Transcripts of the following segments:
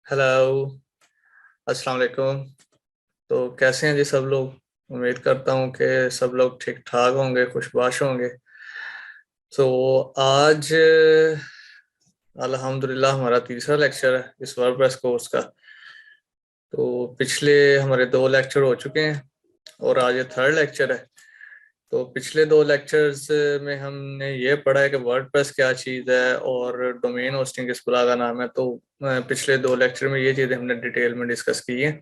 Hello. अस्सलाम वालेकुम। तो कैसे हैं जी सब लोग? उम्मीद करता हूँ कि सब लोग ठीक ठाक होंगे, खुशबाश होंगे। तो आज अल्हम्दुलिल्लाह हमारा तीसरा लेक्चर है इस वर्डप्रेस कोर्स का। तो पिछले हमारे दो लेक्चर हो चुके हैं और आज ये थर्ड लेक्चर है। तो पिछले दो लेक्चर्स में हमने ये पढ़ा है कि वर्डप्रेस क्या चीज़ है और डोमेन होस्टिंग किस बला का नाम है। तो पिछले दो लेक्चर में ये चीज़ें हमने डिटेल में डिस्कस की हैं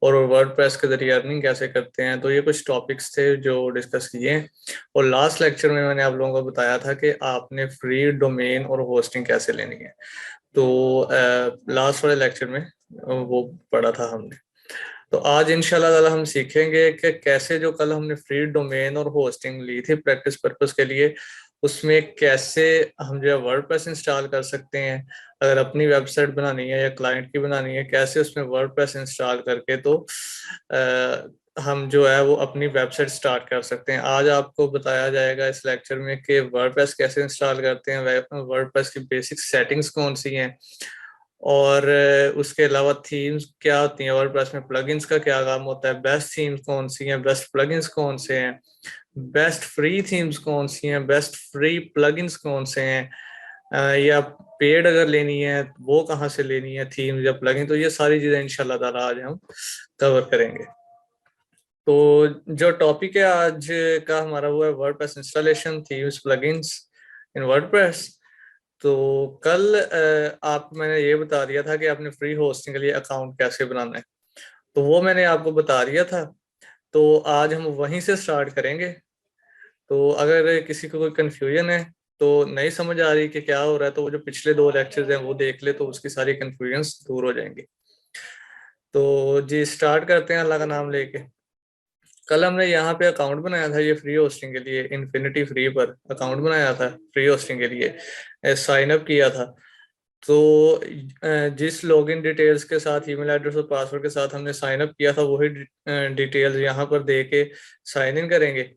और वर्डप्रेस के जरिए अर्निंग कैसे करते हैं। तो ये कुछ टॉपिक्स थे जो डिस्कस किए हैं। और लास्ट लेक्चर में मैंने आप लोगों को बताया था कि आपने फ्री डोमेन और होस्टिंग कैसे लेनी है। तो लास्ट वाले लेक्चर में वो पढ़ा था हमने। तो आज इंशाल्लाह ताला हम सीखेंगे कि कैसे जो कल हमने फ्री डोमेन और होस्टिंग ली थी प्रैक्टिस पर्पस के लिए, उसमें कैसे हम जो है वर्डप्रेस इंस्टॉल कर सकते हैं। अगर अपनी वेबसाइट बनानी है या क्लाइंट की बनानी है, कैसे उसमें वर्डप्रेस इंस्टॉल करके तो हम जो है वो अपनी वेबसाइट स्टार्ट कर सकते हैं। आज आपको बताया जाएगा इस लेक्चर में कि वर्डप्रेस कैसे इंस्टॉल करते हैं, वर्डप्रेस की बेसिक सेटिंग्स कौन सी हैं, और उसके अलावा थीम्स क्या होती हैं वर्डप्रेस में, प्लगइन्स का क्या काम होता है, बेस्ट थीम्स कौन सी हैं, बेस्ट प्लगइन्स कौन से हैं, बेस्ट फ्री थीम्स कौन सी हैं, बेस्ट फ्री प्लगइन्स कौन से हैं, या पेड अगर लेनी है वो कहाँ से लेनी है थीम्स या प्लगइन। तो ये सारी चीजें इंशाल्लाह ताला आज हम कवर करेंगे। तो जो टॉपिक है आज का हमारा वो है वर्डप्रेस इंस्टॉलेशन, थीम्स, प्लगइन्स इन वर्डप्रेस। तो कल आप मैंने ये बता दिया था कि आपने फ्री होस्टिंग के लिए अकाउंट कैसे बनाना है, तो वो मैंने आपको बता दिया था। तो आज हम वहीं से स्टार्ट करेंगे। तो अगर किसी को कोई कंफ्यूजन है, तो नहीं समझ आ रही कि क्या हो रहा है, तो वो जो पिछले दो लेक्चर्स हैं वो देख ले, तो उसकी सारी कंफ्यूजन दूर हो जाएंगी। तो जी स्टार्ट करते हैं अल्लाह का नाम लेके। कल हमने यहाँ पे अकाउंट बनाया था ये फ्री होस्टिंग के लिए, इन्फिनिटी फ्री पर अकाउंट बनाया था फ्री होस्टिंग के लिए, साइन अप किया था। तो जिस लॉगिन डिटेल्स के साथ, ईमेल एड्रेस और पासवर्ड के साथ हमने साइन अप किया था, वही डिटेल्स यहाँ पर दे के साइन इन करेंगे।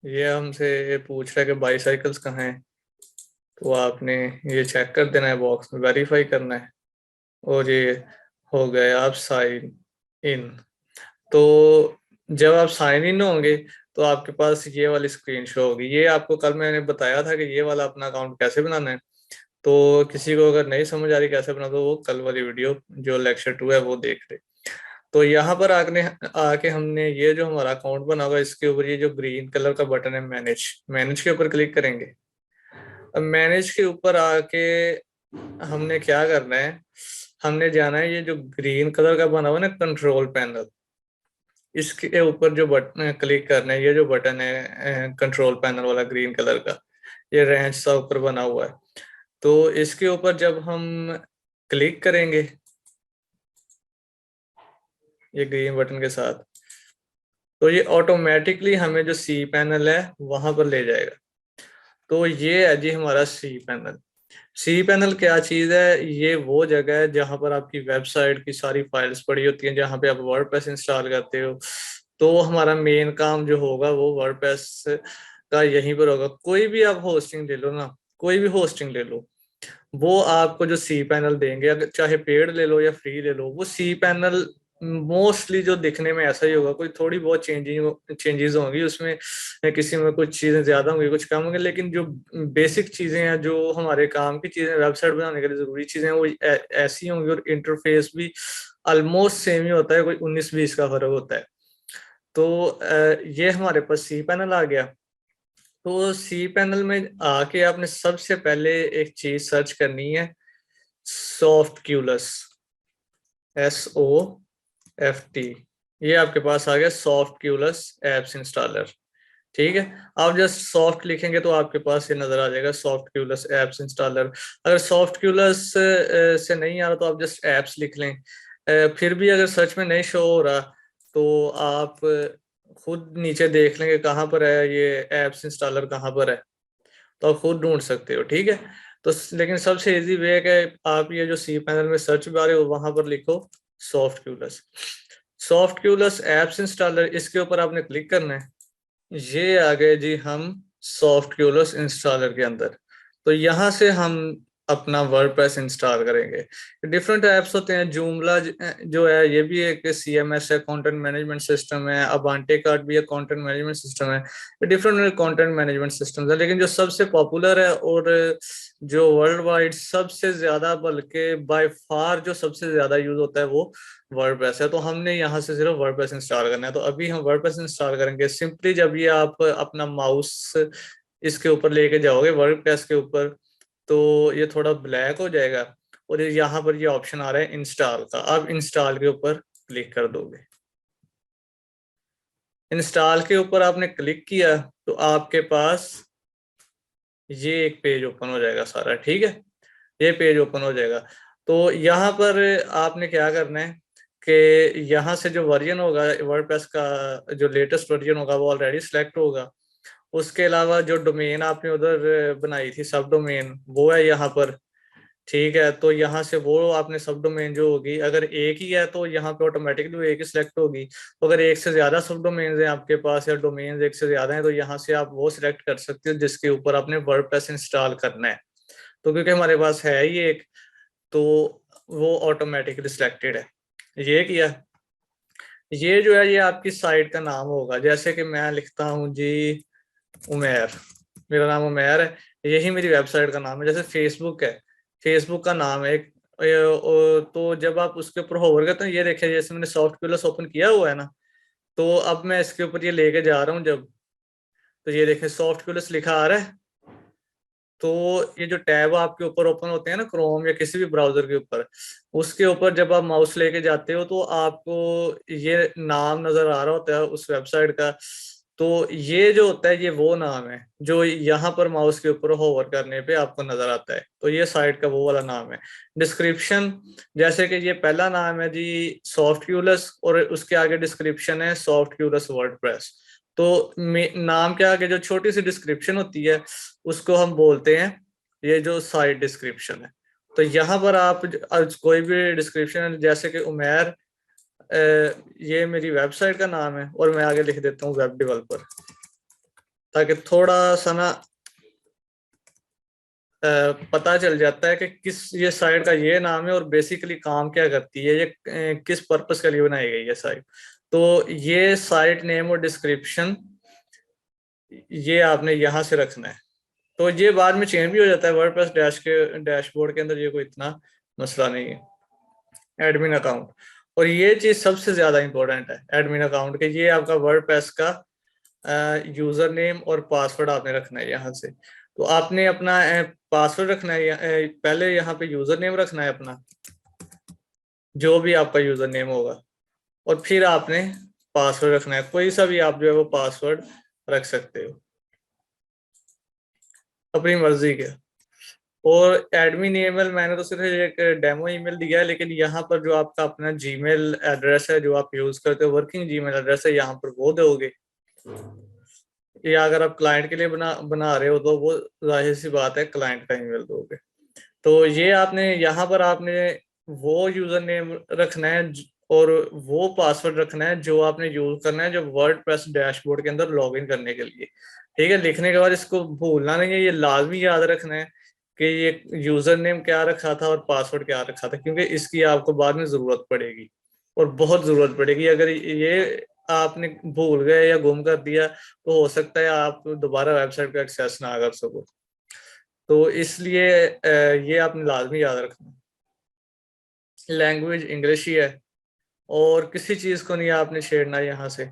ये हमसे पूछ रहा है कि बाईसाइकिल्स कहाँ हैं, तो आपने ये चेक कर देना है, बॉक्स में वेरीफाई करना है। और ये हो गए आप साइन इन। तो जब आप साइन इन होंगे तो आपके पास ये वाली स्क्रीन शो होगी। ये आपको कल मैंने बताया था कि ये वाला अपना अकाउंट कैसे बनाना है। तो किसी को अगर नहीं समझ आ रही कैसे बना, तो वो कल वाली वीडियो जो लेक्चर 2 है वो देख ले। तो यहाँ पर आके आके हमने ये जो हमारा अकाउंट बना हुआ है, इसके ऊपर ये जो ग्रीन कलर का बटन है मैनेज, मैनेज के ऊपर क्लिक करेंगे। अब मैनेज के ऊपर आके हमने क्या करना है, हमने जाना है ये जो ग्रीन कलर का बना हुआ है ना कंट्रोल पैनल, इसके ऊपर जो बटन क्लिक करना है, ये जो बटन है कंट्रोल पैनल वाला ग्रीन कलर का, ये रेंज सा ऊपर बना हुआ है। तो इसके ऊपर जब हम क्लिक करेंगे ये ग्रीन बटन के साथ, तो ये ऑटोमेटिकली हमें जो सी पैनल है वहां पर ले जाएगा। तो ये है जी हमारा सी पैनल। सी पैनल क्या चीज है, ये वो जगह है जहां पर आपकी वेबसाइट की सारी फाइल्स पड़ी होती हैं, जहां पे आप वर्डप्रेस इंस्टॉल करते हो। तो हमारा मेन काम जो होगा वो वर्डप्रेस का यहीं पर होगा। कोई भी आप होस्टिंग ले लो ना, कोई भी होस्टिंग ले लो, वो आपको जो सी पैनल देंगे, अगर चाहे पेड ले लो या फ्री ले लो, वो सी पैनल मोस्टली जो दिखने में ऐसा ही होगा। कोई थोड़ी बहुत चेंजेस होंगी उसमें, किसी में कुछ चीजें ज्यादा होंगी कुछ कम होंगी, लेकिन जो बेसिक चीजें हैं, जो हमारे काम की चीजें, वेबसाइट बनाने के लिए जरूरी चीजें हैं, वो ऐसी होंगी। और इंटरफेस भी ऑलमोस्ट सेम ही होता है, कोई 19-20 का फर्क होता है। तो ये हमारे पास सी पैनल आ गया। तो सी पैनल में आके आपने सबसे पहले एक चीज सर्च करनी है, सॉफ्ट क्यूलस, SOFT। ये आपके पास आ गया सॉफ्ट क्यूलस एप्स इंस्टॉलर। ठीक है, आप जस्ट सॉफ्ट लिखेंगे तो आपके पास ये नजर आ जाएगा सॉफ्ट क्यूलस एप्स इंस्टॉलर। अगर सॉफ्ट क्यूलस से नहीं आ रहा तो आप जस्ट एप्स लिख लें। फिर भी अगर सर्च में नहीं शो हो रहा, तो आप खुद नीचे देख लेंगे कहाँ पर है ये एप्स इंस्टॉलर, कहाँ पर है, तो आप खुद ढूंढ सकते हो। ठीक है, तो लेकिन सबसे इजी वे है कि आप ये जो सी पैनल में सर्च बार है वहां पर लिखो सॉफ्ट क्यूलस। सॉफ्ट क्यूलस एप्स इंस्टॉलर, इसके ऊपर आपने क्लिक करना है। ये आ गए जी हम सॉफ्ट क्यूलस इंस्टॉलर के अंदर। तो यहाँ से हम अपना वर्डप्रेस इंस्टॉल करेंगे। डिफरेंट ऐप्स होते हैं, जूमला जो है ये भी एक CMS है, कंटेंट मैनेजमेंट सिस्टम है। अबांटे कार्ड भी एक कंटेंट मैनेजमेंट सिस्टम है। डिफरेंट कंटेंट मैनेजमेंट सिस्टम्स है, लेकिन जो सबसे पॉपुलर है और जो वर्ल्ड वाइड सबसे ज्यादा, बल्कि बाय फार जो सबसे ज्यादा यूज होता है वो वर्डप्रेस है। तो हमने यहाँ से सिर्फ वर्डप्रेस इंस्टॉल करना है। तो अभी हम वर्डप्रेस इंस्टॉल करेंगे। सिंपली जब ये आप अपना माउस इसके ऊपर लेके जाओगे वर्डप्रेस के ऊपर, तो ये थोड़ा ब्लैक हो जाएगा और यहाँ पर ये ऑप्शन आ रहा है इंस्टॉल का। आप इंस्टॉल के ऊपर क्लिक कर दोगे। इंस्टॉल के ऊपर आपने क्लिक किया तो आपके पास ये एक पेज ओपन हो जाएगा सारा, ठीक है। ये पेज ओपन हो जाएगा। तो यहाँ पर आपने क्या करना है कि यहाँ से जो वर्जन होगा वर्डप्रेस का, जो लेटेस्ट वर्जन होगा वो ऑलरेडी सिलेक्ट होगा। उसके अलावा जो डोमेन आपने उधर बनाई थी सब डोमेन, वो है यहाँ पर, ठीक है। तो यहाँ से वो आपने सब डोमेन जो होगी, अगर एक ही है तो यहाँ पे ऑटोमेटिकली वो एक ही सिलेक्ट होगी। तो अगर एक से ज्यादा सब डोमेन हैं आपके पास या डोमेन एक से ज्यादा है, तो यहाँ से आप वो सिलेक्ट कर सकते हो जिसके ऊपर आपने वर्डप्रेस इंस्टॉल करना है। तो क्योंकि हमारे पास है ही एक, तो वो ऑटोमेटिकली सिलेक्टेड है। ये किया। ये जो है ये आपकी साइट का नाम होगा। जैसे कि मैं लिखता हूँ जी उमेर, मेरा नाम उमेर है, यही मेरी वेबसाइट का नाम है। जैसे फेसबुक है, फेसबुक का नाम है एक। तो जब आप उसके ऊपर होवर करते हैं, ये देखिए जैसे मैंने सॉफ्ट प्लस ओपन किया हुआ है ना, तो अब मैं इसके ऊपर ये लेके जा रहा हूँ जब, तो ये देखें सॉफ्ट प्लस लिखा आ रहा है। तो ये जो टैब आपके ऊपर ओपन होते हैं ना क्रोम या किसी भी ब्राउजर के ऊपर, उसके ऊपर जब आप माउस लेके जाते हो तो आपको ये नाम नजर आ रहा होता है उस वेबसाइट का। तो ये जो होता है ये वो नाम है जो यहाँ पर माउस के ऊपर होवर करने पे आपको नजर आता है। तो ये साइट का वो वाला नाम है। डिस्क्रिप्शन, जैसे कि ये पहला नाम है जी सॉफ्ट क्यूलस और उसके आगे डिस्क्रिप्शन है सॉफ्ट क्यूलस वर्डप्रेस। तो नाम के आगे जो छोटी सी डिस्क्रिप्शन होती है उसको हम बोलते हैं ये जो साइट डिस्क्रिप्शन है। तो यहाँ पर आप कोई भी डिस्क्रिप्शन, जैसे कि उमेर, ये मेरी वेबसाइट का नाम है और मैं आगे लिख देता हूँ वेब डेवलपर, ताकि थोड़ा सा ना पता चल जाता है कि किस, ये साइट का ये नाम है और बेसिकली काम क्या करती है, ये किस पर्पस के लिए बनाई गई है साइट। तो ये साइट नेम और डिस्क्रिप्शन ये आपने यहाँ से रखना है। तो ये बाद में चेंज भी हो जाता है वर्डप्रेस डैशबोर्ड के अंदर, ये कोई इतना मसला नहीं है। एडमिन अकाउंट, और ये चीज सबसे ज्यादा इंपॉर्टेंट है एडमिन अकाउंट के। ये आपका वर्डप्रेस का यूजर नेम और पासवर्ड आपने रखना है यहाँ से। तो आपने अपना पासवर्ड रखना है, पहले यहाँ पे यूजर नेम रखना है अपना, जो भी आपका यूजर नेम होगा, और फिर आपने पासवर्ड रखना है। कोई सा भी आप जो है वो पासवर्ड रख सकते हो अपनी मर्जी के। और एडमिन ईमेल मैंने तो सिर्फ एक डेमो ईमेल दिया है, लेकिन यहाँ पर जो आपका अपना जीमेल एड्रेस है जो आप यूज करते हो, वर्किंग जीमेल एड्रेस है, यहाँ पर वो दोगे। या अगर आप क्लाइंट के लिए बना बना रहे हो तो वो जाहिर सी बात है क्लाइंट का ईमेल दोगे। तो ये आपने यहाँ पर आपने वो यूजर नेम रखना है और वो पासवर्ड रखना है जो आपने यूज करना है जब वर्डप्रेस डैशबोर्ड के अंदर लॉगिन करने के लिए। ठीक है, लिखने के बाद इसको भूलना नहीं है, ये लाजमी याद रखना है कि ये यूजर नेम क्या रखा था और पासवर्ड क्या रखा था, क्योंकि इसकी आपको बाद में जरूरत पड़ेगी और बहुत जरूरत पड़ेगी। अगर ये आपने भूल गए या गुम कर दिया तो हो सकता है आप दोबारा वेबसाइट को एक्सेस ना कर सको। तो इसलिए ये आपने लाजमी याद रखना। लैंग्वेज इंग्लिश ही है और किसी चीज को नहीं आपने छेड़ना है यहाँ से।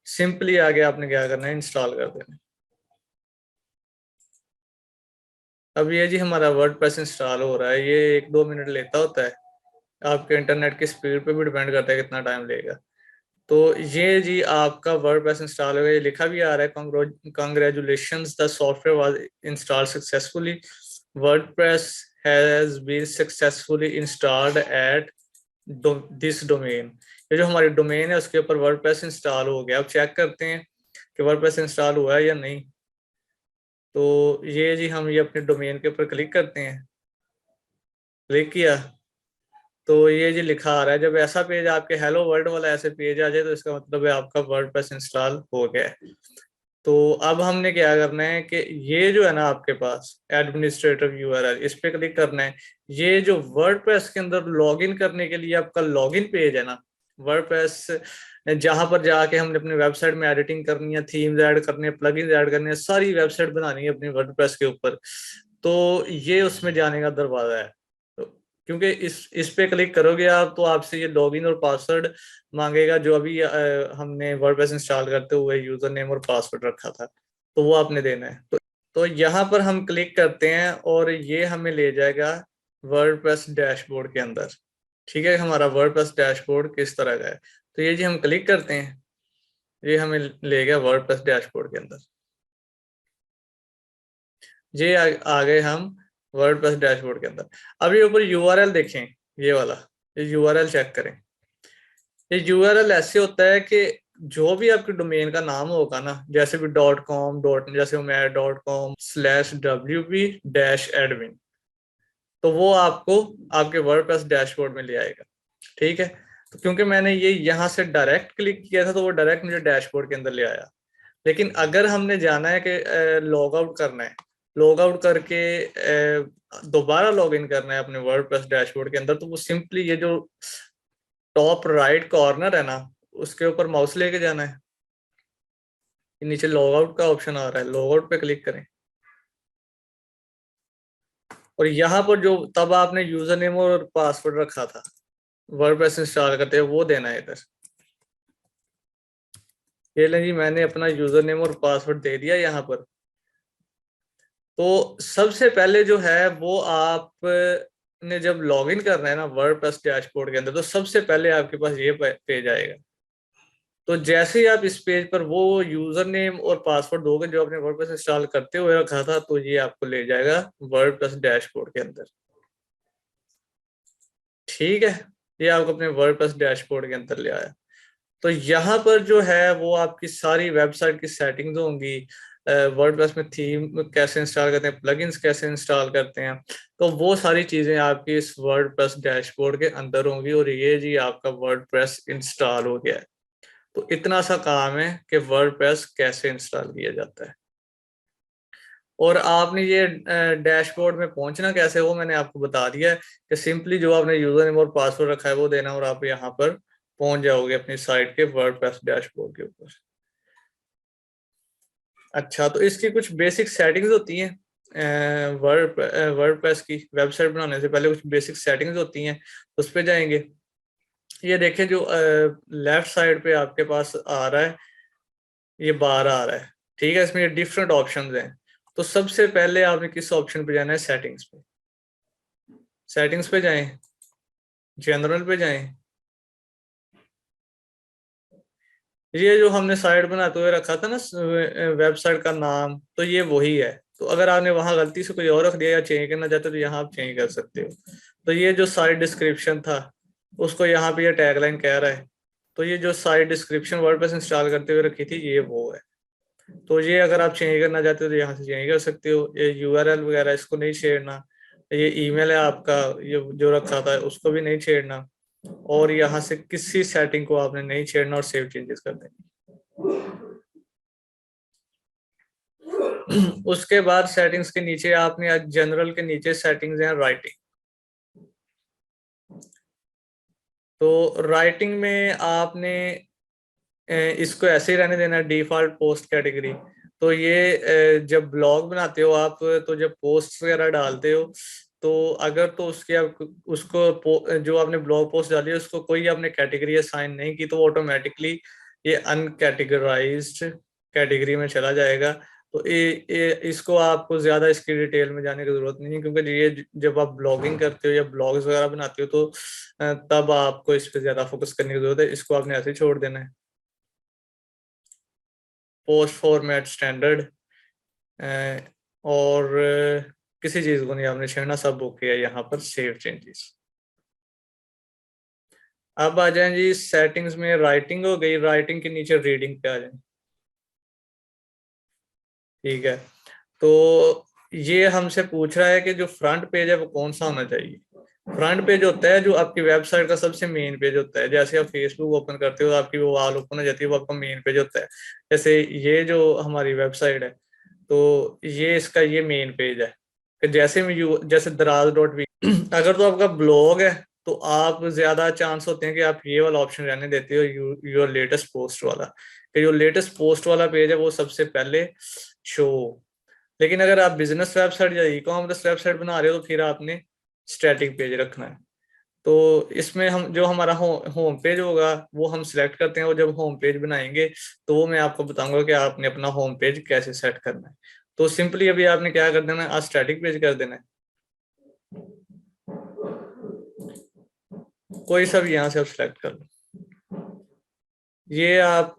सिंपली आगे आपने क्या करना है, इंस्टॉल कर देना है। अब ये जी हमारा वर्डप्रेस इंस्टॉल हो रहा है, ये 1-2 मिनट लेता होता है। आपके इंटरनेट की स्पीड पे भी डिपेंड करता है कितना टाइम लेगा। तो ये जी आपका वर्डप्रेस इंस्टॉल हो गया, ये लिखा भी आ रहा है congratulations the software was installed successfully, WordPress has been successfully installed at this domain. ये जो हमारी डोमेन है उसके ऊपर वर्डप्रेस इंस्टॉल हो गया। अब चेक करते हैं कि वर्डप्रेस इंस्टॉल हुआ है या नहीं। तो ये जी हम ये अपने डोमेन के ऊपर क्लिक करते हैं, क्लिक किया तो ये जी लिखा आ रहा है। जब ऐसा पेज आपके हेलो वर्ल्ड वाला ऐसे पेज आ जाए तो इसका मतलब है आपका वर्डप्रेस इंस्टॉल हो गया है। तो अब हमने क्या करना है कि ये जो है ना आपके पास एडमिनिस्ट्रेटिव यूआरएल, इस पे क्लिक करना है। ये जो वर्डप्रेस के अंदर लॉगिन करने के लिए आपका लॉगिन पेज है ना, वर्डप्रेस जहां पर जाके हमने अपनी वेबसाइट में एडिटिंग करनी है, थीम्स ऐड करने हैं, प्लगइन्स ऐड करने हैं, सारी वेबसाइट बनानी है अपनी वर्डप्रेस के ऊपर, तो ये उसमें जाने का दरवाजा है। तो क्योंकि इस पे क्लिक करोगे आप तो आपसे ये लॉगिन और पासवर्ड मांगेगा, जो अभी हमने वर्डप्रेस इंस्टॉल करते हुए यूजर नेम और पासवर्ड रखा था, तो वो आपने देना है। तो यहाँ पर हम क्लिक करते हैं और ये हमें ले जाएगा वर्डप्रेस डैशबोर्ड के अंदर। ठीक है, हमारा वर्डप्रेस डैशबोर्ड किस तरह का है, तो ये जी हम क्लिक करते हैं, ये हमें ले गया वर्डप्रेस डैशबोर्ड के अंदर। ये आ गए हम वर्डप्रेस डैशबोर्ड के अंदर। अब ये ऊपर यूआरएल देखें, ये वाला, ये यूआरएल चेक करें। ये यूआरएल ऐसे होता है कि जो भी आपके डोमेन का नाम होगा ना, जैसे भी डॉट कॉम डॉट, जैसे मैं .com/wp-admin, तो वो आपको आपके वर्डप्रेस डैशबोर्ड में ले आएगा। ठीक है, तो क्योंकि मैंने ये यहाँ से डायरेक्ट क्लिक किया था तो वो डायरेक्ट मुझे डैशबोर्ड के अंदर ले आया। लेकिन अगर हमने जाना है कि लॉग आउट करना है, लॉग आउट करके दोबारा लॉग इन करना है अपने वर्डप्रेस डैशबोर्ड के अंदर, तो वो सिंपली ये जो टॉप राइट कॉर्नर है ना, उसके ऊपर माउस लेके जाना है, नीचे लॉग आउट का ऑप्शन आ रहा है, लॉग आउट पे क्लिक करें और यहाँ पर जो तब आपने यूजर नेम और पासवर्ड रखा था वर्डप्रेस इंस्टॉल करते हैं वो देना है इधर। ये लें जी, मैंने अपना यूजर नेम और पासवर्ड दे दिया यहाँ पर। तो सबसे पहले जो है वो आप ने जब लॉगिन करना है ना वर्डप्रेस डैशबोर्ड के अंदर, तो सबसे पहले आपके पास ये पेज आएगा। तो जैसे ही आप इस पेज पर वो यूजर नेम और पासवर्ड दोगे जो आपने वर्डप्रेस इंस्टॉल करते हुए रखा था, तो ये आपको ले जाएगा वर्डप्रेस डैशबोर्ड के अंदर। ठीक है, ये आपको अपने वर्डप्रेस डैशबोर्ड के अंदर ले आया। तो यहाँ पर जो है वो आपकी सारी वेबसाइट की सेटिंग्स होंगी, वर्डप्रेस में थीम कैसे इंस्टॉल करते हैं, प्लगइन्स कैसे इंस्टॉल करते हैं, तो वो सारी चीजें आपकी इस वर्डप्रेस डैशबोर्ड के अंदर होंगी। और ये जी आपका वर्डप्रेस इंस्टॉल हो गया है। तो इतना सा काम है कि वर्डप्रेस कैसे इंस्टॉल किया जाता है। और आपने ये डैशबोर्ड में पहुंचना कैसे, वो मैंने आपको बता दिया है कि सिंपली जो आपने यूजर नेम और पासवर्ड रखा है वो देना और आप यहाँ पर पहुंच जाओगे अपनी साइट के वर्डप्रेस डैशबोर्ड के ऊपर। अच्छा, तो इसकी कुछ बेसिक सेटिंग्स होती हैं, वर्डप्रेस की वेबसाइट बनाने से पहले कुछ बेसिक सेटिंग्स होती हैं, उस पर जाएंगे। ये देखें जो लेफ्ट साइड पे आपके पास आ रहा है, ये बार आ रहा है। ठीक है, इसमें डिफरेंट ऑप्शंस हैं। तो सबसे पहले आपने किस ऑप्शन पे जाना है, सेटिंग्स पे। सेटिंग्स पे जाएं, जनरल पे जाएं। ये जो हमने साइट बनाते हुए रखा था ना वेबसाइट का नाम, तो ये वही है। तो अगर आपने वहां गलती से कोई और रख दिया या चेंज करना चाहते हो तो यहाँ आप चेंज कर सकते हो। तो ये जो साइट डिस्क्रिप्शन था उसको यहाँ पे ये टैगलाइन कह रहा है। तो ये जो साइट डिस्क्रिप्शन वर्डप्रेस इंस्टॉल करते हुए रखी थी ये वो है। तो ये अगर आप चेंज करना चाहते हो तो यहाँ से चेंज कर सकते हो। ये यूआरएल वगैरह इसको नहीं छेड़ना। ये ईमेल है आपका, ये जो रखा था उसको भी नहीं छेड़ना। और यहाँ से किसी सेटिंग को आपने नहीं छेड़ना और सेव चेंजेस कर देना। उसके बाद सेटिंग्स के नीचे आपने जनरल के नीचे सेटिंग्स हैं राइटिंग। तो राइटिंग में आपने इसको ऐसे ही रहने देना, डिफॉल्ट पोस्ट कैटेगरी। तो ये जब ब्लॉग बनाते हो आप, तो जब पोस्ट वगैरह डालते हो, तो अगर तो उसके आप उसको जो आपने ब्लॉग पोस्ट डाली है उसको कोई आपने कैटेगरी असाइन नहीं की, तो ऑटोमेटिकली ये अनकैटेगराइज्ड कैटेगरी में चला जाएगा। तो इसको आपको ज्यादा इसकी डिटेल में जाने की जरूरत नहीं है, क्योंकि ये जब आप ब्लॉगिंग करते हो या ब्लॉग्स वगैरह बनाते हो तो तब आपको इस पर ज्यादा फोकस करने की जरूरत है। इसको आपने ऐसे ही छोड़ देना है। पोस्ट फॉर्मेट स्टैंडर्ड, और किसी चीज को नहीं आपने छेड़ना, सब ओके है। यहाँ पर सेव चेंजेस। अब आ जाएं जी सेटिंग्स में, राइटिंग हो गई, राइटिंग के नीचे रीडिंग पे आ जाए। ठीक है, तो ये हमसे पूछ रहा है कि जो फ्रंट पेज है वो कौन सा होना चाहिए। फ्रंट पेज होता है जो आपकी वेबसाइट का सबसे मेन पेज होता है। जैसे आप फेसबुक ओपन करते हो, आपकी वो वॉल ओपन हो जाती है, वो आपका मेन पेज होता है। जैसे ये जो हमारी वेबसाइट है, तो ये इसका ये मेन पेज है। कि जैसे में यू जैसे दराज डॉट वी अगर तो आपका ब्लॉग है, तो आप ज्यादा चांस होते हैं कि आप ये वाला ऑप्शन रहने देते हो, योर लेटेस्ट पोस्ट वाला, कि जो लेटेस्ट पोस्ट वाला पेज है वो सबसे पहले शो। लेकिन अगर आप बिजनेस वेबसाइट या ई कॉमर्स वेबसाइट बना रहे हो, तो फिर आपने स्टैटिक पेज रखना है। तो इसमें हम जो हमारा होम पेज होगा वो हम सिलेक्ट करते हैं, और जब होम पेज बनाएंगे तो वो मैं आपको बताऊंगा कि आपने अपना होम पेज कैसे सेट करना है। तो सिंपली अभी आपने क्या कर देना है, आज स्टैटिक पेज कर देना है, कोई सा भी यहाँ से आप सिलेक्ट कर लो। ये आप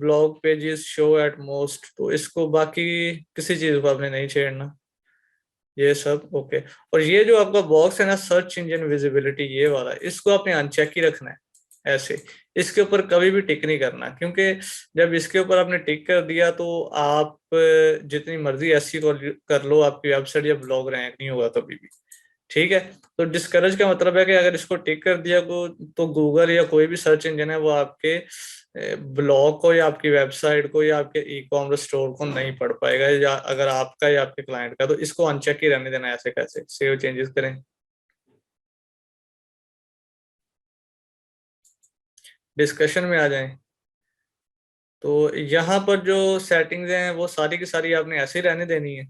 blog pages show at most, तो इसको बाकी किसी चीज को आपने नहीं छेड़ना, ये सब ओके। और ये जो आपका बॉक्स है ना, सर्च इंजन विजिबिलिटी, ये वाला, इसको आपने अनचेक ही रखना है ऐसे। इसके ऊपर कभी भी टिक नहीं करना, क्योंकि जब इसके ऊपर आपने टिक कर दिया तो आप जितनी मर्जी ऐसी कर लो, आपकी वेबसाइट या ब्लॉग रैंक नहीं होगा कभी भी। ठीक है। तो डिस्करेज का मतलब है कि अगर इसको टिक कर दिया को, तो गूगल या कोई भी सर्च इंजन है वो आपके ब्लॉग को या आपकी वेबसाइट को या आपके ई कॉमर्स स्टोर को नहीं पढ़ पाएगा, या अगर आपका या आपके क्लाइंट का। तो इसको अनचेक ही रहने देना, ऐसे कैसे सेव चेंजेस करें, डिस्कशन में आ जाएं। तो यहाँ पर जो सेटिंग्स हैं वो सारी की सारी आपने ऐसे ही रहने देनी है।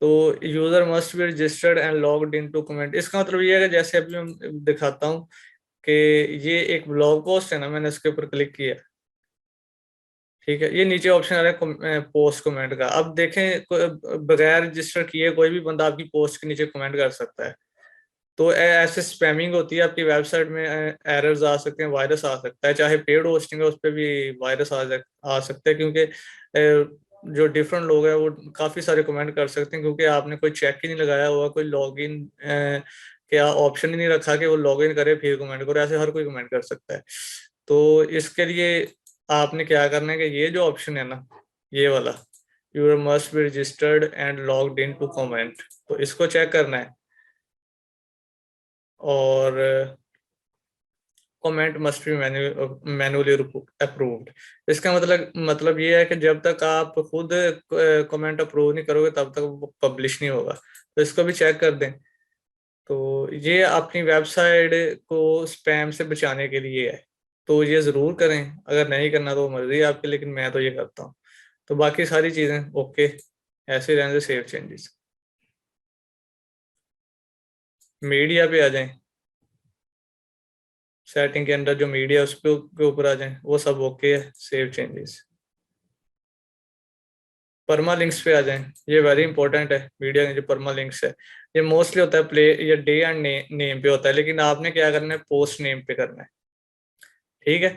तो user must be registered and logged in to comment, इसका मतलब ये है कि जैसे अभी मैं दिखाता हूँ कि ये एक ब्लॉग पोस्ट है ना, मैंने इसके ऊपर क्लिक किया। ठीक है, ये नीचे ऑप्शन आ रहा है पोस्ट कमेंट का। अब देखें, बगैर रजिस्टर किए कोई भी बंदा आपकी पोस्ट के नीचे कमेंट कर सकता है। तो ऐसे स्पैमिंग होती है आपकी वेबसाइट में, एरर्स आ सकते हैं, वायरस आ सकता है। चाहे पेड होस्टिंग है उस पर भी वायरस आ सकते हैं, क्योंकि जो डिफरेंट लोग हैं वो काफी सारे कमेंट कर सकते हैं, क्योंकि आपने कोई चेक ही नहीं लगाया हुआ, कोई लॉगिन क्या ऑप्शन ही नहीं रखा कि वो लॉगिन करे फिर कमेंट करे। ऐसे हर कोई कमेंट कर सकता है। तो इसके लिए आपने क्या करना है कि ये जो ऑप्शन है ना, ये वाला, your must be registered and logged in to comment, तो इसको चेक करना है। और comment must be manually approved. इसका मतलब ये है कि जब तक आप खुद कमेंट अप्रूव नहीं करोगे तब तक वो पब्लिश नहीं होगा। तो इसको भी चेक कर दें। तो ये अपनी वेबसाइट को स्पैम से बचाने के लिए है, तो ये जरूर करें। अगर नहीं करना तो मर्जी है आपकी, लेकिन मैं तो ये करता हूँ। तो बाकी सारी चीजें ओके, ऐसे रहने से सेव चेंजेस। मीडिया पे आ जाएं, सेटिंग के अंदर जो मीडिया उस के ऊपर आ जाएं, वो सब ओके है, सेव चेंजेस। परमा लिंक्स पे आ जाएं, ये वेरी इंपॉर्टेंट है। मीडिया के जो परमा लिंक्स है, ये मोस्टली होता है प्ले या डे एंड नेम पे होता है, लेकिन आपने क्या करना है, पोस्ट नेम पे करना है। ठीक है,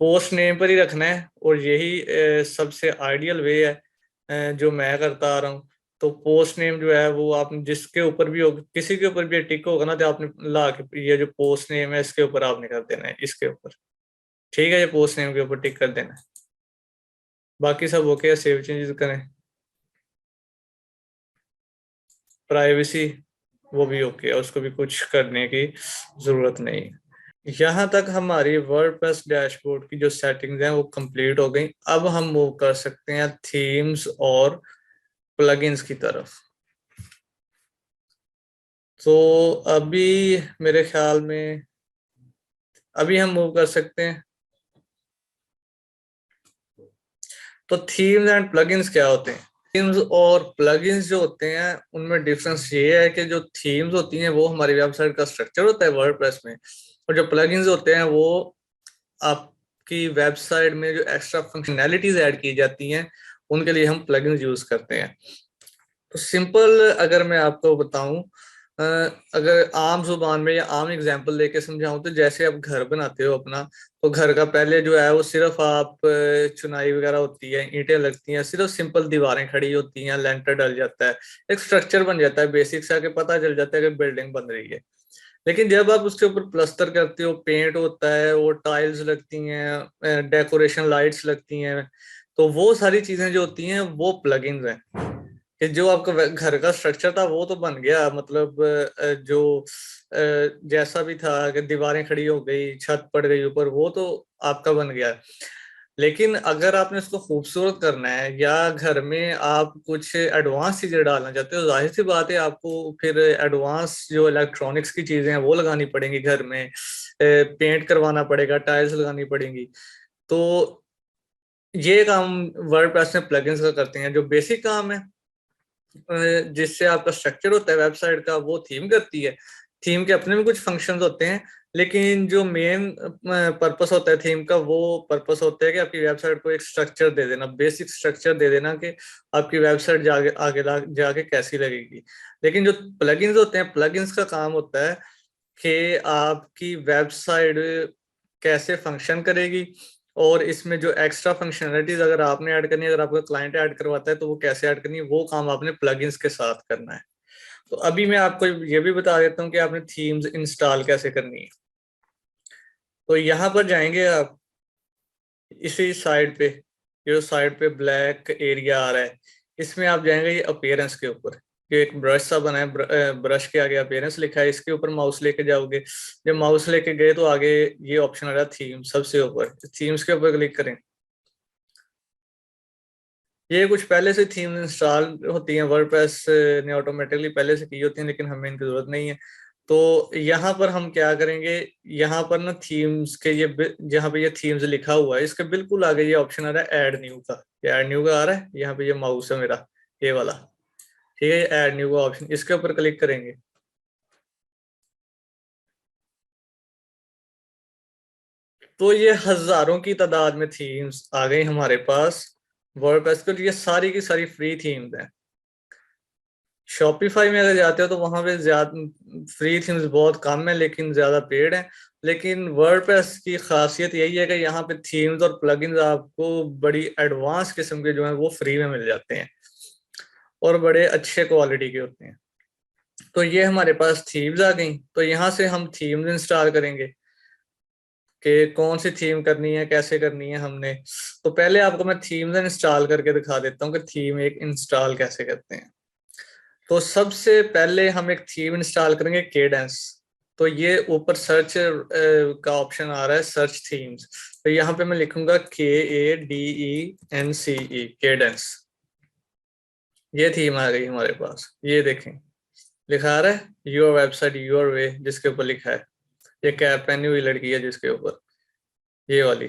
पोस्ट नेम पर ही रखना है। और यही सबसे आइडियल वे है, जो मैं करता आ रहा हूँ। तो पोस्ट नेम जो है वो आपने जिसके ऊपर भी हो, किसी के ऊपर भी टिक होगा ना, तो आपने ला के ये जो पोस्ट नेम है इसके ऊपर आपने कर देना है, इसके ऊपर। ठीक है, ये पोस्ट नेम के ऊपर टिक कर देना है। बाकी सब ओके है, सेव चेंजेस करें। प्राइवेसी वो भी ओके है, उसको भी कुछ करने की जरूरत नहीं है। यहाँ तक हमारी वर्डप्रेस डैशबोर्ड की जो सेटिंग्स हैं वो कंप्लीट हो गई। अब हम मूव कर सकते हैं थीम्स और प्लगइन्स की तरफ। तो अभी मेरे ख्याल में अभी हम मूव कर सकते हैं। तो थीम्स एंड प्लगइन्स क्या होते हैं? थीम्स और प्लगइन्स जो होते हैं उनमें डिफरेंस ये है कि जो थीम्स होती हैं वो हमारी वेबसाइट का स्ट्रक्चर होता है वर्डप्रेस में, और जो प्लगइन्स होते हैं वो आपकी वेबसाइट में जो एक्स्ट्रा फंक्शनैलिटीज ऐड की जाती हैं उनके लिए हम प्लगइन्स यूज करते हैं। तो सिंपल अगर मैं आपको बताऊं, अ, अगर आम जुबान में या आम एग्जांपल लेके समझाऊं, तो जैसे आप घर बनाते हो अपना, तो घर का पहले जो है वो सिर्फ आप चुनाई वगैरह होती है, ईंटें लगती हैं, सिर्फ सिंपल दीवारें खड़ी होती हैं, लेंटर डल जाता है, एक स्ट्रक्चर बन जाता है बेसिक सा, कि पता चल जाता है कि बिल्डिंग बन रही है। लेकिन जब आप उसके ऊपर प्लस्तर करते हो, पेंट होता है, वो टाइल्स लगती हैं, डेकोरेशन लाइट्स लगती हैं, तो वो सारी चीजें जो होती हैं वो प्लगइन्स हैं। कि जो आपका घर का स्ट्रक्चर था वो तो बन गया, मतलब जो जैसा भी था कि दीवारें खड़ी हो गई, छत पड़ गई ऊपर, वो तो आपका बन गया। लेकिन अगर आपने उसको खूबसूरत करना है या घर में आप कुछ एडवांस चीजें डालना चाहते हो, जाहिर सी बात है आपको फिर एडवांस जो इलेक्ट्रॉनिक्स की चीजें हैं वो लगानी पड़ेंगी घर में, पेंट करवाना पड़ेगा, टाइल्स लगानी पड़ेंगी। तो ये काम वर्डप्रेस में प्लगइन्स का करते हैं। जो बेसिक काम है जिससे आपका स्ट्रक्चर होता है वेबसाइट का, वो थीम करती है। थीम के अपने भी कुछ फंक्शंस होते हैं, लेकिन जो मेन पर्पस होता है थीम का, वो पर्पस होता है कि आपकी वेबसाइट को एक स्ट्रक्चर दे देना, बेसिक स्ट्रक्चर दे देना कि आपकी वेबसाइट जाके आगे जाके कैसी लगेगी। लेकिन जो प्लगइन्स होते हैं, प्लगइन्स का काम होता है कि आपकी वेबसाइट कैसे फंक्शन करेगी, और इसमें जो एक्स्ट्रा फंक्शनलिटीज अगर आपने ऐड करनी है, अगर आपका क्लाइंट ऐड करवाता है तो वो कैसे ऐड करनी है, वो काम आपने प्लगइन्स के साथ करना है। तो अभी मैं आपको ये भी बता देता हूँ कि आपने थीम्स इंस्टॉल कैसे करनी है। तो यहाँ पर जाएंगे आप इसी साइड पे, जो साइड पे ब्लैक एरिया आ रहा है, इसमें आप जाएंगे ये अपीयरेंस के ऊपर। ये एक ब्रश सा बना है, ब्रश के आगे अपीयरेंस लिखा है, इसके ऊपर माउस लेके जाओगे। जब माउस लेके गए तो आगे ये ऑप्शन आ रहा है थीम, सबसे ऊपर थीम्स के ऊपर क्लिक करें। ये कुछ पहले से थीम इंस्टॉल होती हैं, वर्डप्रेस ने ऑटोमेटिकली पहले से की होती हैं, लेकिन हमें इनकी जरूरत नहीं है। तो यहाँ पर हम क्या करेंगे, यहाँ पर ना थीम्स के ये जहाँ पे ये थीम्स लिखा हुआ है, इसके बिल्कुल आगे ये ऑप्शन आ रहा है ऐड न्यू का। ये ऐड न्यू का आ रहा है, यहाँ पे ये माउस है मेरा, ये वाला, ठीक है, ये ऐड न्यू का ऑप्शन, इसके ऊपर क्लिक करेंगे। तो ये हजारों की तादाद में थीम्स आ गई हमारे पास वर्डप्रेस के लिए, सारी की सारी फ्री थीम्स हैं। शॉपिफाई में अगर जाते हो तो वहां पे ज्यादा फ्री थीम्स बहुत कम है, लेकिन ज्यादा पेड है। लेकिन वर्डप्रेस की खासियत यही है कि यहाँ पे थीम्स और प्लगइन्स आपको बड़ी एडवांस किस्म के जो है वो फ्री में मिल जाते हैं, और बड़े अच्छे क्वालिटी के होते हैं। तो ये हमारे पास थीम्स आ गई, तो यहाँ से हम थीम्स इंस्टॉल करेंगे कि कौन सी थीम करनी है, कैसे करनी है हमने। तो पहले आपको मैं थीम्स इंस्टॉल करके दिखा देता हूँ कि थीम एक इंस्टॉल कैसे करते हैं। तो सबसे पहले हम एक थीम इंस्टॉल करेंगे, केडेंस। तो ये ऊपर सर्च का ऑप्शन आ रहा है, सर्च थीम्स। तो यहाँ पे मैं लिखूंगा KADENCE, केडेंस। ये थीम आ गई हमारे पास, ये देखें लिखा आ रहा है योर वेबसाइट योर वे, जिसके ऊपर लिखा है। ये कैप पहनी हुई लड़की है जिसके ऊपर, ये वाली।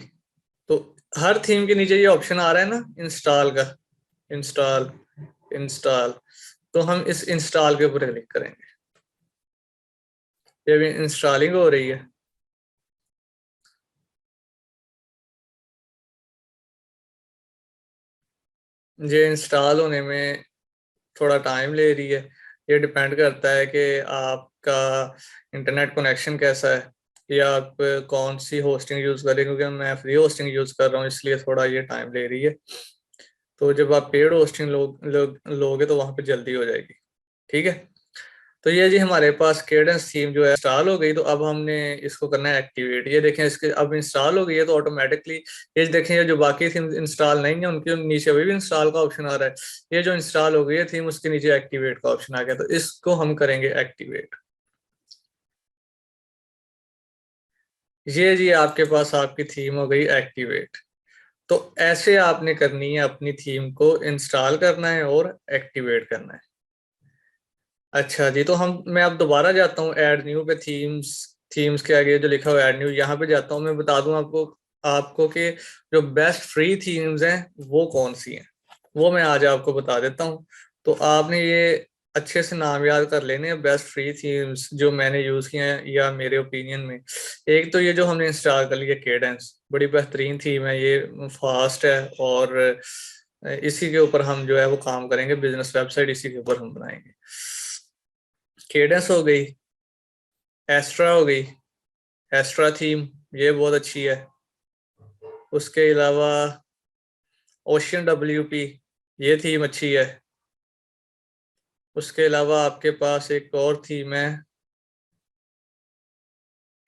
तो हर थीम के नीचे ये ऑप्शन आ रहा है ना इंस्टॉल का, इंस्टॉल, इंस्टॉल। तो हम इस इंस्टॉल के ऊपर क्लिक करेंगे। ये भी इंस्टॉलिंग हो रही है। ये इंस्टॉल होने में थोड़ा टाइम ले रही है। ये डिपेंड करता है कि आपका इंटरनेट कनेक्शन कैसा है, या आप कौन सी होस्टिंग यूज करें, क्योंकि मैं फ्री होस्टिंग यूज कर रहा हूँ, इसलिए थोड़ा ये टाइम ले रही है। तो जब आप पेड होस्टिंग लोगे तो वहां पे जल्दी हो जाएगी, ठीक है। तो ये जी हमारे पास केडेंस थीम जो है इंस्टॉल हो गई। तो अब हमने इसको करना है एक्टिवेट। ये देखें इसके अब इंस्टॉल हो गई है, तो ऑटोमेटिकली ये देखें, ये जो बाकी थीम इंस्टॉल नहीं है उनके नीचे अभी भी इंस्टॉल का ऑप्शन आ रहा है। ये जो इंस्टॉल हो गई है थीम, उसके नीचे एक्टिवेट का ऑप्शन आ गया, तो इसको हम करेंगे एक्टिवेट। ये जी आपके पास आपकी थीम हो गई एक्टिवेट। तो ऐसे आपने करनी है, अपनी थीम को इंस्टॉल करना है और एक्टिवेट करना है। अच्छा जी, तो हम मैं अब दोबारा जाता हूँ ऐड न्यू पे, थीम्स, थीम्स के आगे जो लिखा हुआ है ऐड न्यू, यहाँ पे जाता हूँ। मैं बता दूं आपको आपको कि जो बेस्ट फ्री थीम्स हैं वो कौन सी हैं, वो मैं आज आपको बता देता हूँ। तो आपने ये अच्छे से नाम याद कर लेने हैं, बेस्ट फ्री थीम्स जो मैंने यूज किए हैं या मेरे ओपिनियन में। एक तो ये जो हमने इंस्टॉल कर लिया केडेंस, बड़ी बेहतरीन थीम है, ये फास्ट है, और इसी के ऊपर हम जो है वो काम करेंगे, बिजनेस वेबसाइट इसी के ऊपर हम बनाएंगे। केडेंस हो गई, एस्ट्रा हो गई, एस्ट्रा थीम, ये बहुत अच्छी है। उसके अलावा ओशियन WP, ये थीम अच्छी है। उसके अलावा आपके पास एक और थीम है,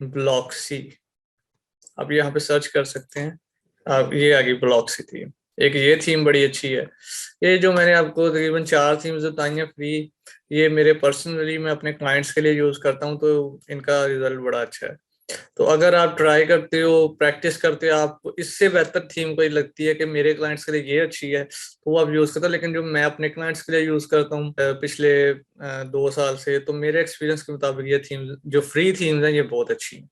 ब्लॉक्सी। आप यहाँ पे सर्च कर सकते हैं, आप ये आ गई ब्लॉक्सी थीम। एक ये थीम बड़ी अच्छी है। ये जो मैंने आपको तकरीबन 4 थीम्स बताई हैं फ्री, ये मेरे पर्सनली मैं अपने क्लाइंट्स के लिए यूज करता हूँ, तो इनका रिजल्ट बड़ा अच्छा है। तो अगर आप ट्राई करते हो, प्रैक्टिस करते हो, आपको इससे बेहतर थीम कोई लगती है कि मेरे क्लाइंट्स के लिए ये अच्छी है, तो वो आप यूज करते हो। लेकिन जो मैं अपने क्लाइंट्स के लिए यूज करता हूँ पिछले 2 साल से, तो मेरे एक्सपीरियंस के मुताबिक ये थीम जो फ्री थीम्स हैं ये बहुत अच्छी हैं।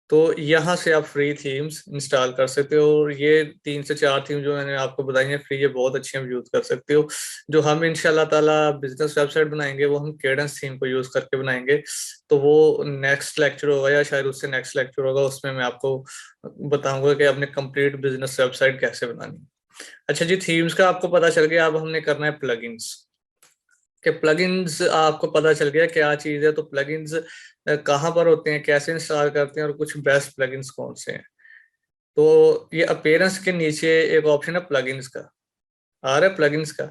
तो यहाँ से आप फ्री थीम्स इंस्टॉल कर सकते हो, और ये 3 से 4 थीम जो मैंने आपको बताई हैं फ्री, ये बहुत अच्छी हम यूज कर सकते हो। जो हम इंशाल्लाह ताला बिजनेस वेबसाइट बनाएंगे वो हम केडेंस थीम को यूज करके बनाएंगे। तो वो नेक्स्ट लेक्चर होगा या शायद उससे नेक्स्ट लेक्चर होगा, उसमें मैं आपको बताऊंगा कि आपने कंप्लीट बिजनेस वेबसाइट कैसे बनानी है। अच्छा जी, थीम्स का आपको पता चल गया, अब हमने करना है प्लगइन्स। कि प्लगइन्स आपको पता चल गया क्या चीज है, तो प्लगइन्स कहाँ पर होते हैं, कैसे इंस्टॉल करते हैं, और कुछ बेस्ट प्लगइन्स कौन से हैं। तो ये अपीयरेंस के नीचे एक ऑप्शन है प्लगइन्स का, आ रहा है प्लगइन्स का।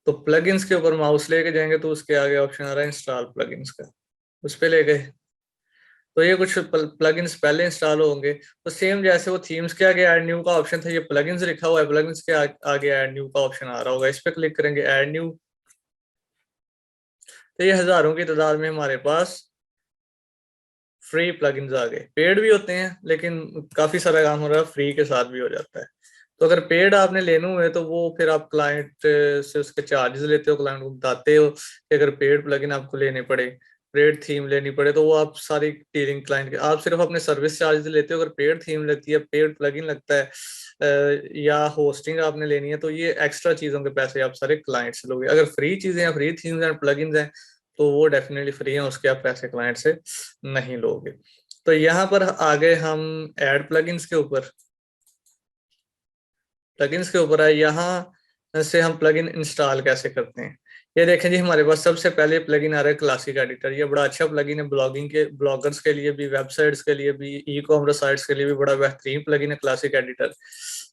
तो प्लगइन्स के ऊपर माउस लेके जाएंगे तो उसके आगे ऑप्शन आ रहा है इंस्टॉल प्लगइन्स का, उस पे ले गए। तो ये कुछ प्लगइन्स पहले इंस्टॉल होंगे, तो सेम जैसे वो थीम्स के आगे ऐड न्यू का ऑप्शन था, ये प्लगइन्स लिखा हुआ है, प्लगइन्स के आगे ऐड न्यू का ऑप्शन आ रहा होगा, इस पे क्लिक करेंगे ऐड न्यू। तो ये हजारों की तादाद में हमारे पास फ्री प्लगइन्स आ गए। पेड भी होते हैं, लेकिन काफी सारा काम हो रहा है फ्री के साथ भी हो जाता है। तो अगर पेड आपने लेने हुए तो वो फिर आप क्लाइंट से उसके चार्जेस लेते हो, क्लाइंट को बताते हो कि अगर पेड प्लगइन आपको लेने पड़े, पेड थीम लेनी पड़े, तो वो आप सारी डीलिंग क्लाइंट के, आप सिर्फ अपने सर्विस चार्जेस लेते हो। अगर पेड थीम लगती है, पेड प्लगइन लगता है या होस्टिंग आपने लेनी है, तो ये एक्स्ट्रा चीजों के पैसे आप सारे क्लाइंट से लोगे। अगर फ्री चीजें हैं, फ्री थीम्स एंड प्लगइन्स हैं, तो वो डेफिनेटली फ्री है, उसके आप पैसे क्लाइंट से नहीं लोगे। तो यहाँ पर आगे हम ऐड प्लगइन्स के ऊपर, प्लगइन्स के ऊपर है। यहाँ से हम प्लगइन इंस्टॉल कैसे करते हैं, ये देखें जी। हमारे पास सबसे पहले प्लगइन आ रहा है क्लासिक एडिटर। ये बड़ा अच्छा प्लगइन है, ब्लॉगिंग के ब्लॉगर्स के लिए भी, वेबसाइट्स के लिए भी, ई कॉमर्स साइट्स के लिए भी बड़ा बेहतरीन प्लगइन है क्लासिक एडिटर।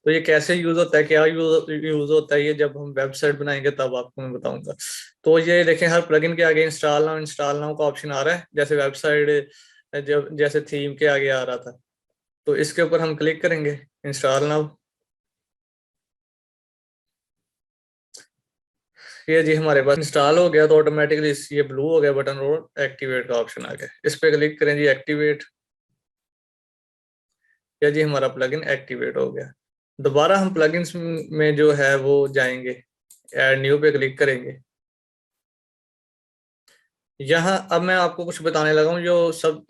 तो ये कैसे यूज होता है, क्या यूज होता है, ये जब हम वेबसाइट बनाएंगे तब आपको मैं बताऊंगा। तो ये देखें, हर प्लगइन के आगे इंस्टॉल नाउ का ऑप्शन आ रहा है, जैसे वेबसाइट जब जैसे थीम के आगे आ रहा था। तो इसके ऊपर हम क्लिक करेंगे इंस्टॉल नाउ। ये जी हमारे पास इंस्टॉल हो गया, तो ऑटोमेटिकली ये ब्लू हो गया बटन और एक्टिवेट का ऑप्शन आ गया। इस पे क्लिक करें जी, एक्टिवेट। या जी हमारा प्लगइन एक्टिवेट हो गया। दोबारा हम प्लगइन्स में जो है वो जाएंगे, ऐड न्यू पे क्लिक करेंगे। यहाँ अब मैं आपको कुछ बताने लगा हूँ जो सब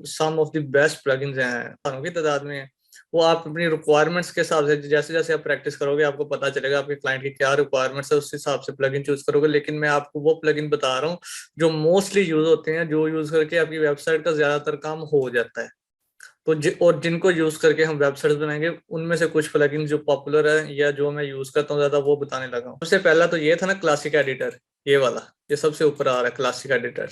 सम ऑफ द बेस्ट प्लगइन्स हैं, हजारों की तादाद में है। वो आप अपनी रिक्वायरमेंट्स के हिसाब से, जैसे जैसे आप प्रैक्टिस करोगे आपको पता चलेगा आपके क्लाइंट की क्या रिक्वायरमेंट्स है, उस हिसाब से प्लगइन चूज करोगे। लेकिन मैं आपको वो प्लगइन बता रहा हूँ जो मोस्टली यूज होते हैं, जो यूज करके आपकी वेबसाइट का ज्यादातर काम हो जाता है। तो और जिनको यूज करके हम वेबसाइट्स बनाएंगे, उनमें से कुछ प्लगइन जो पॉपुलर है या जो मैं यूज करता हूँ ज्यादा, वो बताने लगा हूँ। सबसे पहला तो ये था ना क्लासिक एडिटर, ये वाला, ये सबसे ऊपर आ रहा है क्लासिक एडिटर।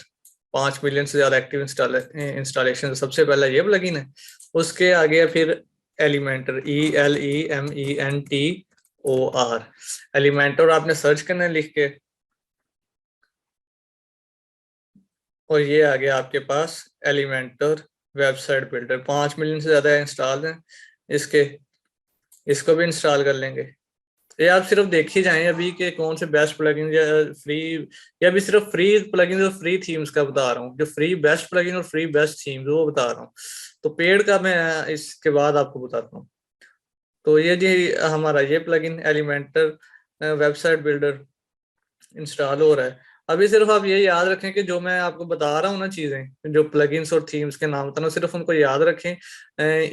5 मिलियन से ज्यादा एक्टिव इंस्टॉलेशन, सबसे पहला ये प्लगइन है। उसके आगे है फिर एलिमेंटर, ELEMENTOR। एलिमेंटर आपने सर्च करना है लिख के, और ये आ गया आपके पास एलिमेंटर वेबसाइट बिल्डर। 5 मिलियन से ज्यादा इंस्टॉल है इसके, इसको भी इंस्टॉल कर लेंगे। ये आप सिर्फ देख ही जाएं अभी कि कौन से बेस्ट प्लगइन या फ्री, या अभी सिर्फ फ्री प्लगइन और फ्री थीम्स का बता रहा हूँ, जो फ्री बेस्ट प्लगइन और फ्री बेस्ट थीम्स वो बता रहा हूँ। तो पेड का मैं इसके बाद आपको बताता हूँ। तो ये जी हमारा ये plugin Elementor website builder install हो रहा है। अभी सिर्फ आप ये याद रखें कि जो मैं आपको बता रहा हूँ ना चीजें, जो प्लगइन्स और थीम्स के नाम बता रहा हूँ, सिर्फ उनको याद रखें।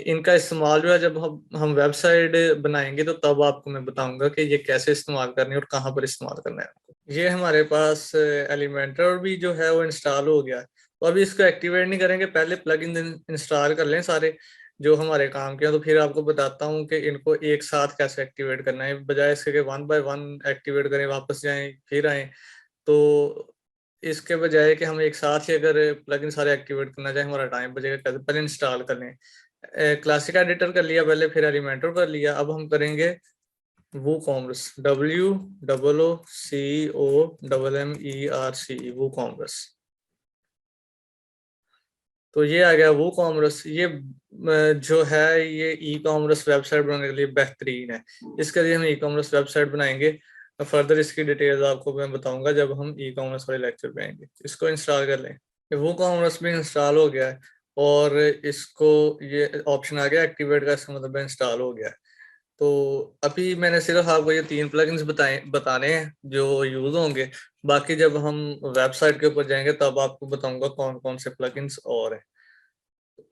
इनका इस्तेमाल जो है जब हम वेबसाइट बनाएंगे तो तब आपको मैं बताऊंगा कि ये कैसे इस्तेमाल करनी है और कहाँ पर इस्तेमाल करना है। ये हमारे पास एलिमेंटर भी जो है वो इंस्टॉल हो गया है। तो अभी इसको एक्टिवेट नहीं करेंगे, पहले प्लगइन इंस्टॉल कर लें सारे जो हमारे काम के हैं, तो फिर आपको बताता हूँ कि इनको एक साथ कैसे एक्टिवेट करना है, बजाय इसके कि वन बाय वन एक्टिवेट करें, वापस जाएं फिर आए। तो इसके बजाय कि हम एक साथ ही अगर प्लगइन सारे एक्टिवेट करना चाहें, हमारा टाइम बचेगा। कैसे, पहले इंस्टॉल कर लें। क्लासिक एडिटर कर लिया पहले, फिर एलिमेंटर कर लिया, अब हम करेंगे वो कॉमर्स, WOOCOMMERCE, वो कॉमर्स। तो ये आ गया वो कॉमर्स। ये जो है ये ई कॉमर्स वेबसाइट बनाने के लिए बेहतरीन है। इसके लिए हम ई कॉमर्स वेबसाइट बनाएंगे। फर्दर इसकी डिटेल्स आपको मैं बताऊंगा जब हम ई कॉमर्स वाले लेक्चर पे आएंगे। इसको इंस्टॉल कर लें। वो कॉमर्स भी इंस्टॉल हो गया है और इसको ये ऑप्शन आ गया एक्टिवेट का, इसका मतलब इंस्टॉल हो गया है। तो अभी मैंने सिर्फ आपको ये 3 प्लगइन्स बताने हैं जो यूज होंगे। बाकी जब हम वेबसाइट के ऊपर जाएंगे तब आपको बताऊंगा कौन कौन से प्लगइन्स और हैं।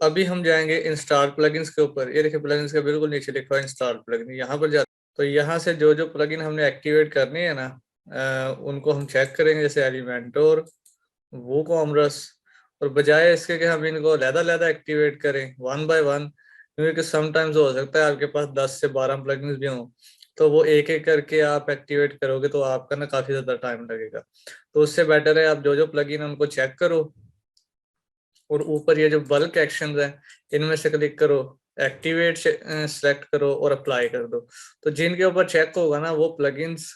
अभी हम जाएंगे इंस्टॉल प्लगइन्स के ऊपर। ये देखिए प्लगइन्स के बिल्कुल नीचे लिखा है इंस्टॉल प्लगइन, यहाँ पर जाते तो यहाँ से जो जो प्लगइन हमने एक्टिवेट करनी है ना, उनको हम चेक करेंगे, जैसे एलिमेंटोर, वो कॉमर्स। और बजाय इसके कि हम इनको अलग-अलग एक्टिवेट करें वन बाय वन, क्योंकि समटाइम्स हो सकता है आपके पास 10 से 12 प्लगइन्स भी हों, तो वो एक एक करके आप एक्टिवेट करोगे तो आपका ना काफी ज्यादा टाइम लगेगा। तो उससे बेटर है आप जो जो प्लगइन है उनको चेक करो और ऊपर ये जो बल्क एक्शंस है इनमें से क्लिक करो, एक्टिवेट सेलेक्ट करो और अप्लाई कर दो। तो जिनके ऊपर चेक होगा ना वो प्लगइन्स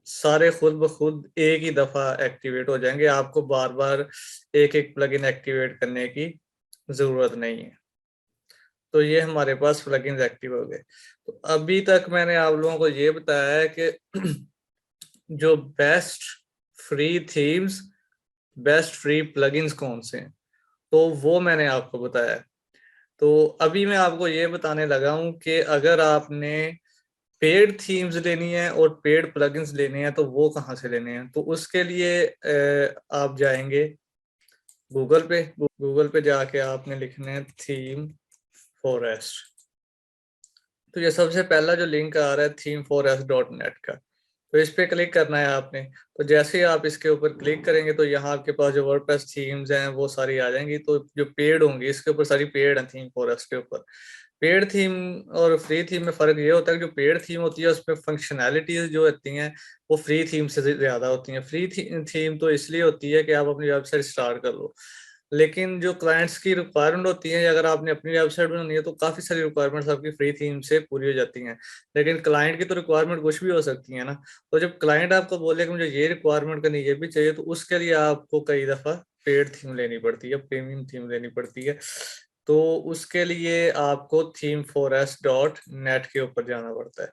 सारे खुद ब खुद एक ही दफा एक्टिवेट हो जाएंगे। आपको बार बार एक एक प्लगइन एक्टिवेट करने की जरूरत नहीं है। तो ये हमारे पास प्लगइन्स एक्टिव हो गए। तो अभी तक मैंने आप लोगों को ये बताया है कि जो best free themes, best free plugins कौन से हैं, तो वो मैंने आपको बताया है। तो अभी मैं आपको ये बताने लगा हूं कि अगर आपने पेड थीम्स लेनी है और पेड प्लगइन्स लेने हैं तो वो कहाँ से लेने हैं। तो उसके लिए आप जाएंगे गूगल पे। गूगल पे जाके आपने लिखना है थीम फॉरेस्ट। तो ये सबसे पहला जो लिंक आ रहा है themeforest.net का, तो इस पे क्लिक करना है आपने। तो जैसे ही आप इसके ऊपर क्लिक करेंगे तो यहाँ आपके पास जो वर्डप्रेस थीम्स हैं वो सारी आ जाएंगी। तो जो पेड होंगी इसके ऊपर सारी पेड है थीम फॉरेस्ट के ऊपर। पेड थीम और फ्री थीम में फर्क ये होता है कि जो पेड थीम होती है उसमें फंक्शनैलिटीज जो होती हैं वो फ्री थीम से ज्यादा होती हैं। फ्री थीम तो इसलिए होती है कि आप अपनी वेबसाइट स्टार्ट कर लो, लेकिन जो क्लाइंट्स की रिक्वायरमेंट होती है, अगर आपने अपनी वेबसाइट बनानी है तो काफी सारी रिक्वायरमेंट्स आपकी फ्री थीम से पूरी हो जाती हैं। लेकिन क्लाइंट की तो रिक्वायरमेंट कुछ भी हो सकती है ना। तो जब क्लाइंट आपको बोले कि मुझे ये रिक्वायरमेंट करनी ये भी चाहिए, तो उसके लिए आपको कई दफा पेड थीम लेनी पड़ती है, प्रीमियम थीम लेनी पड़ती है। तो उसके लिए आपको themeforest.net के ऊपर जाना पड़ता है।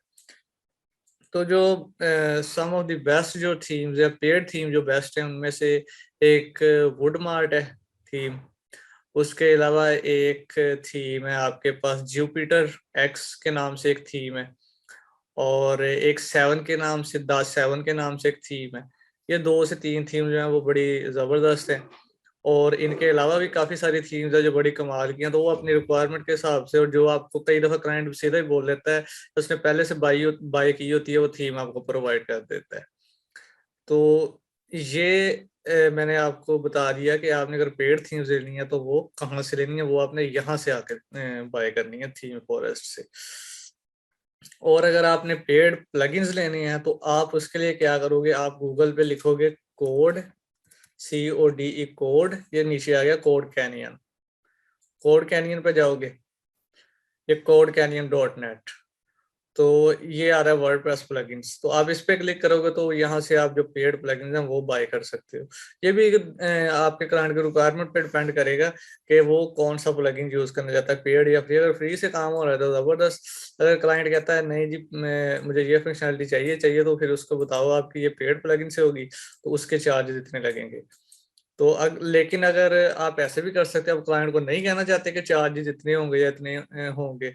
तो जो सम ऑफ द बेस्ट जो थीम्स है, पेड थीम जो बेस्ट है उनमें से एक वुड मार्ट है थीम। उसके अलावा एक थीम है आपके पास जुपिटर एक्स के नाम से एक थीम है, और एक 7 के नाम से द 7 के नाम से एक थीम है। ये 2 से 3 थीम जो है वो बड़ी जबरदस्त है। और इनके अलावा भी काफी सारी थीम्स है जो बड़ी कमाल की हैं। तो वो अपनी रिक्वायरमेंट के हिसाब से, और जो आपको कई दफा क्लाइंट सीधा ही बोल देता है, उसने पहले से बाई की होती है वो थीम आपको प्रोवाइड कर देता है। तो ये मैंने आपको बता दिया कि आपने अगर पेड थीम्स लेनी है तो वो कहाँ से लेनी है, वो आपने यहाँ से आकर बाय करनी है थीम फॉरेस्ट से। और अगर आपने पेड प्लगइन्स लेने हैं तो आप उसके लिए क्या करोगे, आप गूगल पे लिखोगे कोड, CODE कोड, ये नीचे आ गया कोड कैनियन। कोड कैनियन पे जाओगे, ये कोड कैनियन .net, तो ये आ रहा है वर्डप्रेस प्लगइन्स। तो आप इस पे क्लिक करोगे तो यहाँ से आप जो पेड प्लगइन्स हैं वो बाय कर सकते हो। ये भी आपके क्लाइंट के रिक्वायरमेंट पे डिपेंड करेगा कि वो कौन सा प्लगइन यूज करना चाहता है, पेड या फ्री। अगर फ्री से काम हो रहा है तो जबरदस्त। अगर क्लाइंट कहता है नहीं जी मुझे ये फंक्शनलिटी चाहिए चाहिए, तो फिर उसको बताओ आपकी ये पेड प्लगइन से होगी तो उसके चार्जेस इतने लगेंगे। तो लेकिन अगर आप ऐसे भी कर सकते हैं, आप क्लाइंट को नहीं कहना चाहते कि चार्जेस इतने होंगे या इतने होंगे,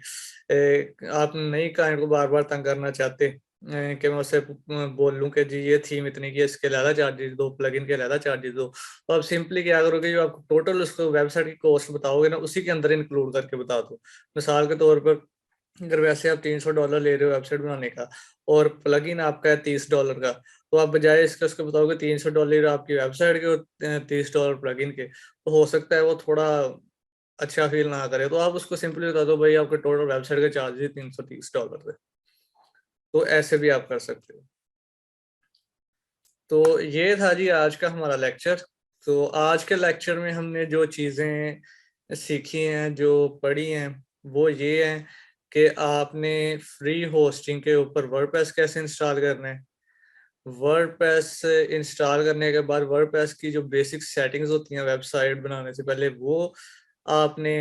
आप नहीं क्लाइंट को बार बार तंग करना चाहते कि मैं उससे बोल लूं कि जी ये थीम इतनी की है, इसके अलग चार्जेस दो, प्लगइन के अलग चार्जेस दो। तो आप सिंपली क्या करोगे, जो आप टोटल उसको वेबसाइट की कॉस्ट बताओगे ना उसी के अंदर इंक्लूड करके बता दो। मिसाल के तौर पर अगर वैसे आप $300 ले रहे हो वेबसाइट बनाने का और प्लगइन आपका है $30 का, तो आप बजाय इसके उसको बताओगे $300 आपकी वेबसाइट के और $30 प्लगइन के, तो हो सकता है वो थोड़ा अच्छा फील ना करे। तो आप उसको सिंपली बता दो भाई आपके टोटल वेबसाइट के चार्जेस $330 है। तो ऐसे भी आप कर सकते हो। तो ये था जी आज का हमारा लेक्चर। तो आज के लेक्चर में हमने जो चीज़ें सीखी हैं, जो पढ़ी हैं, वो ये हैं कि आपने फ्री होस्टिंग के ऊपर वर्डप्रेस कैसे इंस्टॉल करना है। वर्डप्रेस इंस्टॉल करने के बाद वर्डप्रेस की जो बेसिक सेटिंग्स होती हैं वेबसाइट बनाने से पहले, वो आपने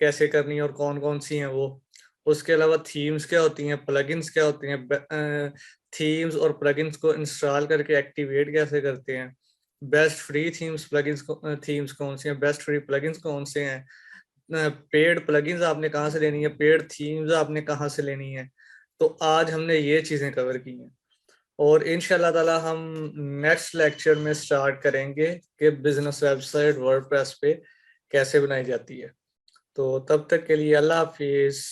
कैसे करनी है और कौन कौन सी हैं वो। उसके अलावा थीम्स क्या होती हैं, प्लगइन्स क्या होती हैं, थीम्स और प्लगइन्स को इंस्टॉल करके एक्टिवेट कैसे करते हैं, best free themes plugins themes कौन सी हैं, बेस्ट फ्री प्लगइन्स कौन से हैं, पेड प्लगइन्स आपने कहाँ से लेनी है, पेड थीम्स आपने कहाँ से लेनी है। तो आज हमने ये चीज़ें कवर की हैं और इंशाल्लाह ताला हम नेक्स्ट लेक्चर में स्टार्ट करेंगे कि बिजनेस वेबसाइट वर्डप्रेस पे कैसे बनाई जाती है। तो तब तक के लिए अल्लाह हाफिज़।